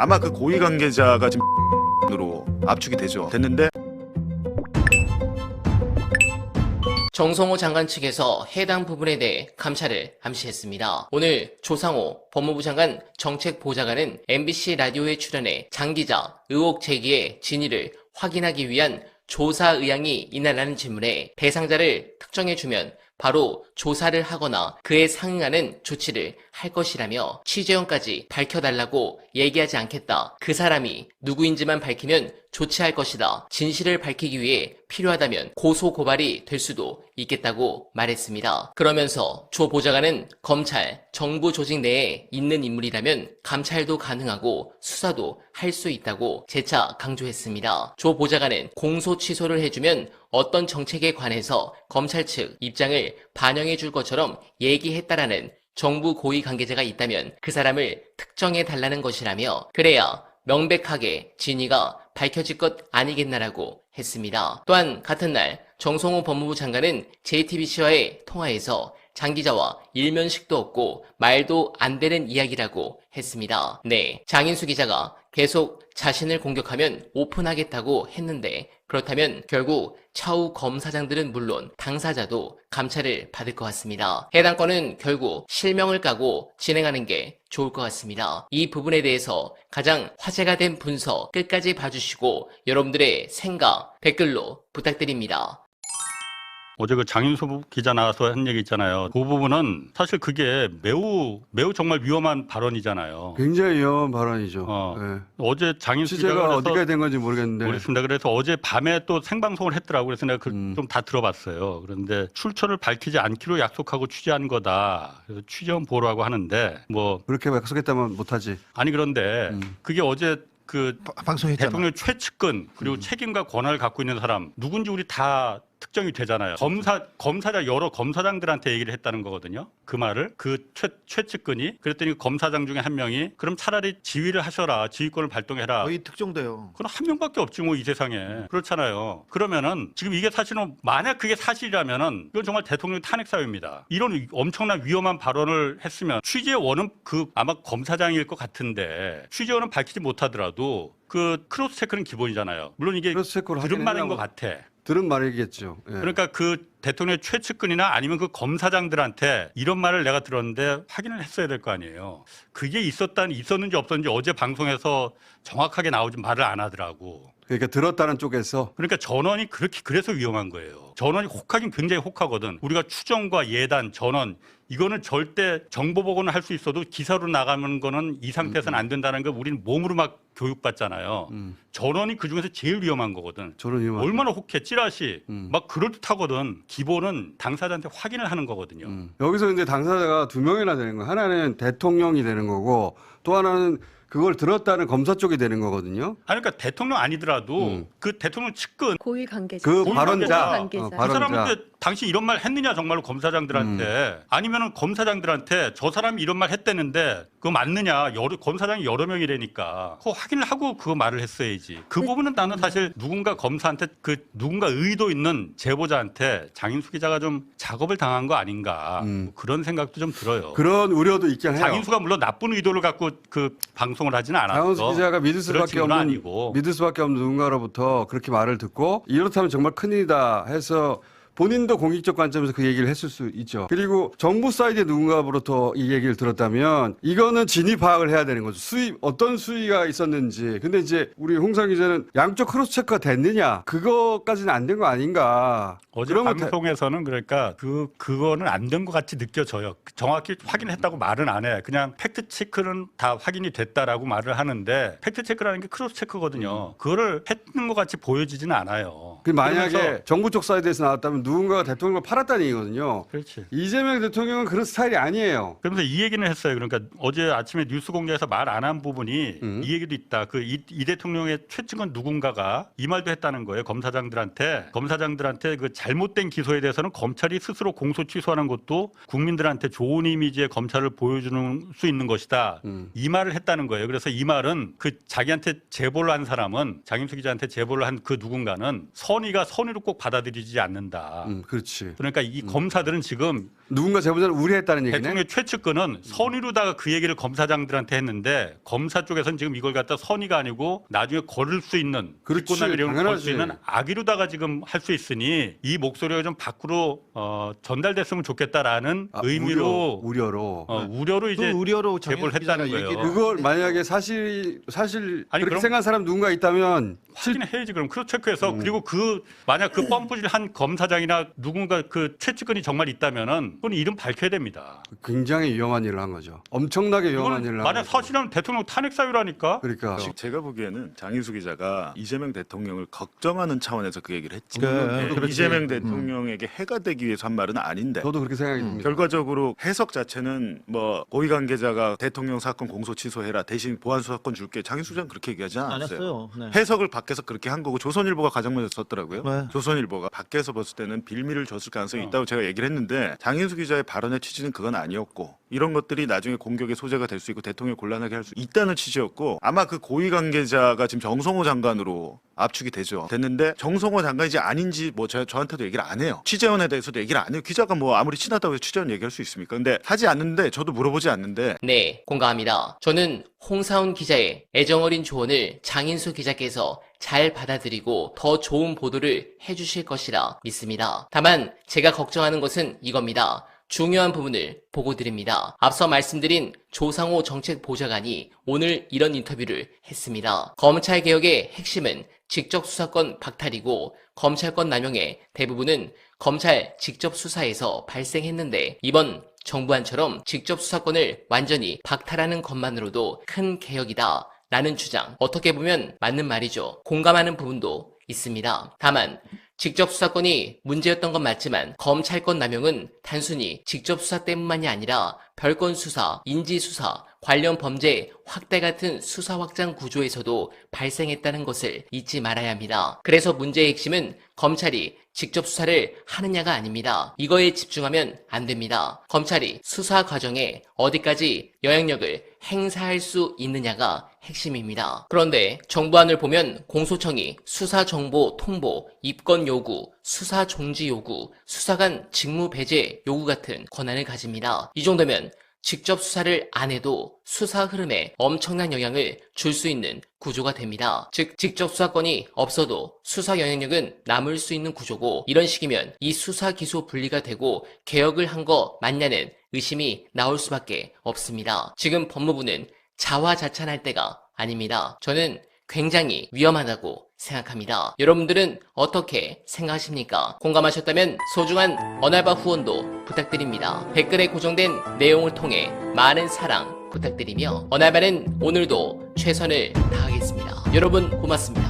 아마 그 고위 관계자가 지금 으로 압축이 됐는데 정성호 장관 측에서 해당 부분에 대해 감찰을 암시했습니다. 오늘 조상호 법무부 장관 정책보좌관은 MBC 라디오에 출연해 장 기자 의혹 제기의 진위를 확인하기 위한 조사 의향이 있나라는 질문에 대상자를 특정해주면 바로 조사를 하거나 그에 상응하는 조치를 할 것이라며 취재원까지 밝혀달라고 얘기하지 않겠다. 그 사람이 누구인지만 밝히면 조치할 것이다. 진실을 밝히기 위해 필요하다면 고소 고발이 될 수도 있겠다고 말했습니다. 그러면서 조 보좌관은 검찰, 정부 조직 내에 있는 인물이라면 감찰도 가능하고 수사도 할 수 있다고 재차 강조했습니다. 조 보좌관은 공소 취소를 해주면 어떤 정책에 관해서 검찰 측 입장을 반영해 줄 것처럼 얘기했다라는 정부 고위 관계자가 있다면 그 사람을 특정해 달라는 것이라며 그래야 명백하게 진위가 밝혀질 것 아니겠나라고 했습니다. 또한 같은 날 정성호 법무부 장관은 JTBC와의 통화에서 장 기자와 일면식도 없고 말도 안 되는 이야기라고 했습니다. 네, 장인수 기자가 계속 자신을 공격하면 오픈하겠다고 했는데 그렇다면 결국 차후 검사장들은 물론 당사자도 감찰을 받을 것 같습니다. 해당 건은 결국 실명을 까고 진행하는 게 좋을 것 같습니다. 이 부분에 대해서 가장 화제가 된 분석 끝까지 봐주시고 여러분들의 생각 댓글로 부탁드립니다. 어제 그 장인수 기자 나와서 한 얘기 있잖아요. 그 부분은 사실 그게 매우 정말 위험한 발언이잖아요. 굉장히 위험한 발언이죠. 네. 어제 장인수 취재가 기자가 어디까지 된 건지 모르겠는데. 모르겠습니다. 그래서 어제 밤에 또 생방송을 했더라고요. 그래서 내가 좀 다 들어봤어요. 그런데 출처를 밝히지 않기로 약속하고 취재한 거다. 그래서 취재원 보호라고 하는데 뭐 그렇게 약속했다면 못하지. 아니 그런데 그게 어제 그 방송했잖아. 대통령 최측근 그리고 책임과 권한을 갖고 있는 사람 누군지 우리 다 특정이 되잖아요. 검사장 여러 검사장들한테 얘기를 했다는 거거든요. 그 말을 그 최측근이 그랬더니 검사장 중에 한 명이 그럼 차라리 지휘를 하셔라. 지휘권을 발동해라. 거의 특정돼요. 그건 한 명밖에 없지 뭐 이 세상에. 그렇잖아요. 그러면은 지금 이게 사실은 만약 그게 사실이라면은 이건 정말 대통령 탄핵 사유입니다. 이런 엄청난 위험한 발언을 했으면 취재원은 그 아마 검사장일 것 같은데 취재원은 밝히지 못하더라도 그 크로스 체크는 기본이잖아요. 물론 이게 들은 말인 것 같아. 들은 말이겠죠. 예. 그러니까 그 대통령의 최측근이나 아니면 그 검사장들한테 이런 말을 내가 들었는데 확인을 했어야 될 거 아니에요. 그게 있었는지 없었는지 어제 방송에서 정확하게 나오지 말을 안 하더라고. 그러니까 들었다는 쪽에서 그러니까 전원이 그래서 위험한 거예요. 전원이 혹하긴 굉장히 혹하거든. 우리가 추정과 예단, 전원 이거는 절대 정보 복원을 할 수 있어도 기사로 나가는 거는 이 상태에서는 안 된다는 거 우리는 몸으로 막 교육받잖아요. 전원이 그중에서 제일 위험한 거거든. 얼마나 혹해 찌라시 막 그럴듯하거든. 기본은 당사자한테 확인을 하는 거거든요. 여기서 이제 당사자가 두 명이나 되는 거예요. 하나는 대통령이 되는 거고 또 하나는 그걸 들었다는 검사 쪽이 되는 거거든요. 아니, 그러니까 대통령 아니더라도 그 대통령 측근 고위 관계자. 그 고위 발언자, 그 발언자. 사람한테 당신 이런 말 했느냐 정말로 검사장들한테 아니면은 검사장들한테 저 사람이 이런 말 했대는데 그거 맞느냐 검사장이 여러 명이라니까 그거 확인을 하고 그거 말을 했어야지. 그 부분은 나는 사실 누군가 검사한테 누군가 의도 있는 제보자한테 장인수 기자가 좀 작업을 당한 거 아닌가 뭐 그런 생각도 좀 들어요. 그런 우려도 있긴 해요. 장인수가 물론 나쁜 의도를 갖고 그 방송을 하지는 않았어. 장인수 기자가 믿을 수밖에 없는 누군가로부터 그렇게 말을 듣고 이렇다면 정말 큰일이다 해서 본인도 공익적 관점에서 그 얘기를 했을 수 있죠. 그리고 정부 사이드의 누군가로부터 이 얘기를 들었다면 이거는 진위 파악을 해야 되는 거죠. 어떤 수위가 있었는지. 근데 이제 우리 홍상 기자는 양쪽 크로스 체크가 됐느냐. 그거까지는 안 된 거 아닌가. 어제 방송에서는 그러니까 그거는 안 된 것 같이 느껴져요. 정확히 확인했다고 말은 안 해. 그냥 팩트 체크는 다 확인이 됐다라고 말을 하는데 팩트 체크라는 게 크로스 체크거든요. 그거를 했는 것 같이 보여지지는 않아요. 만약에 정부 쪽 사이드에서 나왔다면 누군가가 대통령을 팔았다는 얘기거든요. 그렇지. 이재명 대통령은 그런 스타일이 아니에요. 그러면서 이 얘기는 했어요. 그러니까 어제 아침에 뉴스 공장에서 말 안 한 부분이 이 얘기도 있다. 이 대통령의 최측은 누군가가 이 말도 했다는 거예요. 검사장들한테 그 잘못된 기소에 대해서는 검찰이 스스로 공소 취소하는 것도 국민들한테 좋은 이미지의 검찰을 보여주는 수 있는 것이다. 이 말을 했다는 거예요. 그래서 이 말은 그 자기한테 제보를 한 사람은 장인수 기자한테 제보를 한 그 누군가는 선의가 선의로 꼭 받아들이지 않는다. 그렇지. 그러니까 이 검사들은 지금 누군가 제보자를 우려했다는 얘기네. 대통령 최측근은 선의로다가 그 얘기를 검사장들한테 했는데 검사 쪽에서는 지금 이걸 갖다 선의가 아니고 나중에 걸을 수 있는 그렇지, 직권남용을 걸을 수 당연하지. 있는 악의로다가 지금 할 수 있으니 이 목소리가 좀 밖으로 전달됐으면 좋겠다라는 의미로 우려로. 우려로 그 이제 우려로 제보를 했다는 거예요. 그걸 만약에 사실 아니, 그렇게 그럼- 생각한 사람 누군가 있다면 확인해야지 그럼 크로스 체크해서 그리고 만약 그 펌프질 한 검사장이나 누군가 그 최측근이 정말 있다면은 그건 이름 밝혀야 됩니다. 굉장히 위험한 일을 한 거죠. 엄청나게 위험한 이건 일을 한 만약 거죠. 사실은 대통령 탄핵 사유라니까. 그러니까 제가 보기에는 장인수 기자가 이재명 대통령을 걱정하는 차원에서 그 얘기를 했지. 그렇지. 이재명 대통령에게 해가 되기 위해서 한 말은 아닌데. 저도 그렇게 생각이 듭니다. 결과적으로 해석 자체는 뭐 고위 관계자가 대통령 사건 공소 취소해라 대신 보안 수사권 줄게 장인수 기자는 그렇게 얘기하지 안 않았어요. 했어요. 네. 해석을 밖에서 그렇게 한 거고 조선일보가 가장 먼저 썼더라고요. 네. 조선일보가 밖에서 봤을 때는 빌미를 줬을 가능성이 있다고 제가 얘기를 했는데 장인수 기자의 발언의 취지는 그건 아니었고 이런 것들이 나중에 공격의 소재가 될 수 있고 대통령을 곤란하게 할 수 있다는 취지였고 아마 그 고위 관계자가 지금 정성호 장관으로 압축이 되죠. 됐는데 정성호 장관이 이제 아닌지 뭐 저한테도 얘기를 안 해요. 취재원에 대해서도 얘기를 안 해요. 기자가 뭐 아무리 친하다고 해서 취재원 얘기할 수 있습니까? 근데 하지 않는데 저도 물어보지 않는데 네, 공감합니다. 저는 홍사훈 기자의 애정어린 조언을 장인수 기자께서 잘 받아들이고 더 좋은 보도를 해주실 것이라 믿습니다. 다만 제가 걱정하는 것은 이겁니다. 중요한 부분을 보고 드립니다. 앞서 말씀드린 조상호 정책보좌관이 오늘 이런 인터뷰를 했습니다. 검찰개혁의 핵심은 직접 수사권 박탈이고 검찰권 남용의 대부분은 검찰 직접 수사에서 발생했는데 이번 정부안처럼 직접 수사권을 완전히 박탈하는 것만으로도 큰 개혁이다 라는 주장 어떻게 보면 맞는 말이죠. 공감하는 부분도 있습니다. 다만 직접 수사권이 문제였던 건 맞지만 검찰권 남용은 단순히 직접 수사 때문만이 아니라 별건 수사, 인지 수사, 관련 범죄 확대 같은 수사 확장 구조에서도 발생했다는 것을 잊지 말아야 합니다. 그래서 문제의 핵심은 검찰이 직접 수사를 하느냐가 아닙니다. 이거에 집중하면 안 됩니다. 검찰이 수사 과정에 어디까지 영향력을 행사할 수 있느냐가 핵심입니다. 그런데 정부안을 보면 공소청이 수사 정보 통보, 입건 요구, 수사 종지 요구, 수사관 직무 배제 요구 같은 권한을 가집니다. 이 정도면 직접 수사를 안 해도 수사 흐름에 엄청난 영향을 줄 수 있는 구조가 됩니다. 즉 직접 수사권이 없어도 수사 영향력은 남을 수 있는 구조고 이런 식이면 이 수사 기소 분리가 되고 개혁을 한 거 맞냐는 의심이 나올 수밖에 없습니다. 지금 법무부는 자화자찬할 때가 아닙니다. 저는 굉장히 위험하다고 생각합니다. 여러분들은 어떻게 생각하십니까? 공감하셨다면 소중한 언알바 후원도 부탁드립니다. 댓글에 고정된 내용을 통해 많은 사랑 부탁드리며 언알바는 오늘도 최선을 다하겠습니다. 여러분 고맙습니다.